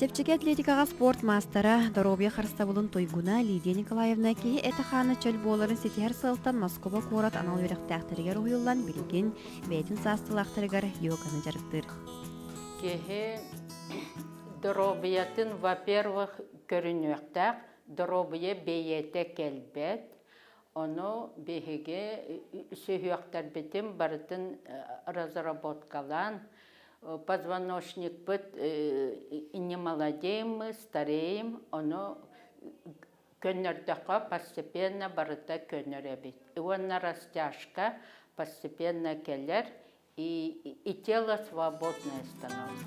Чепчеке атлетикаға спорт мастера Доробия Харстабылын тойгуна Лидия Николаевна ки этаханы чөл боларын сетихер сылтан Москва корат анал веректәхтергер уйылан билген бәйтін састылақтыргар йоганы жарықтыр. Кеhe Доробиятын, во-первых, көрінөқтәк, Доробия бейете келбет, оны бейге сүйіқтар бітім барытын разработкалан, позвоночник быт не молодеем мы, стареем, оно көннердіға постепенно барыта көннер бит. И он на растяжка постепенно келер, и тело свободное становится.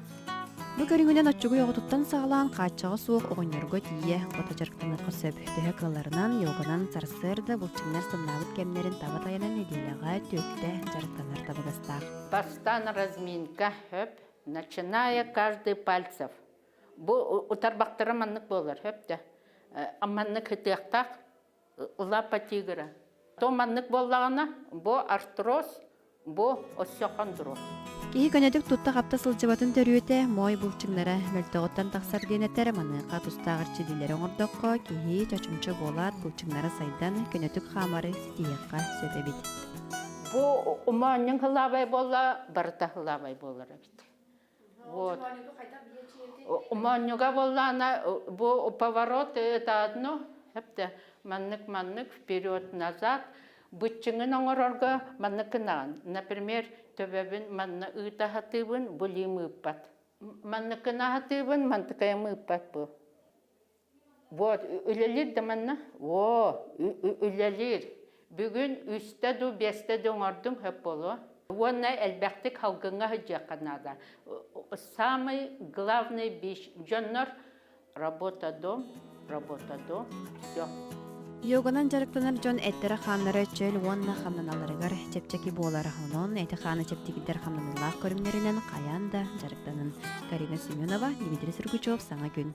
Бу көрүнгүнөн отчугу йоготуттан сагалаан кааччага суук оҕонньорго тие ота жарыктанырга сөп төһө кылларынан йогонан сарсырда булчуңнар сымнаабыт кемнерин таба таянан неделяга төттө жарыктанар табыгастаах. Постан разминка хөп, начиная каждый пальцев. Бу утарбактары маннык болар хөп да. Аманнык хытыактак лапа тигра. То маннык боллагана бу артроз, бу остеохондроз. Кихи көнөдүк тутта капта сылжыбатын төрүөтэ мой булчуңнара мөлтөгөттөн таксар денетер маныка тустагыр чидилер оңордокко кихи чочумчу болат булчуңнара сайдан көнөдүк хамары стиякка сөбөбит. Бу уманның хылабай болла, барыта хылабай болар бит. Вот. Уманнуга боллана бу поворот это одно, хепте маннык вперед-назад. Бутчыңын оңорорга манныкынан. Например, төбөбүн манна ыта хатыбын булим ыппат. Манныкына хатыбын мантыкайым ыппат бу. Вот, үлелир да манна. О, үлелир. Бүгүн үстө ду бесте доңордун хөп болу. Онна элбектик халгыңа хыжаканада. Самый главный биш жоннор работа дом, всё. Йоганан жарыктанар жон эттері ханнары чөл уанна хамнаналарыгар чепчеки болары хонон эти ханы чептигидер хамнаналах көрімлерінен қаян да жарыктанын. Карина Семенова, Дмитрий Сергучев, Саңа күн.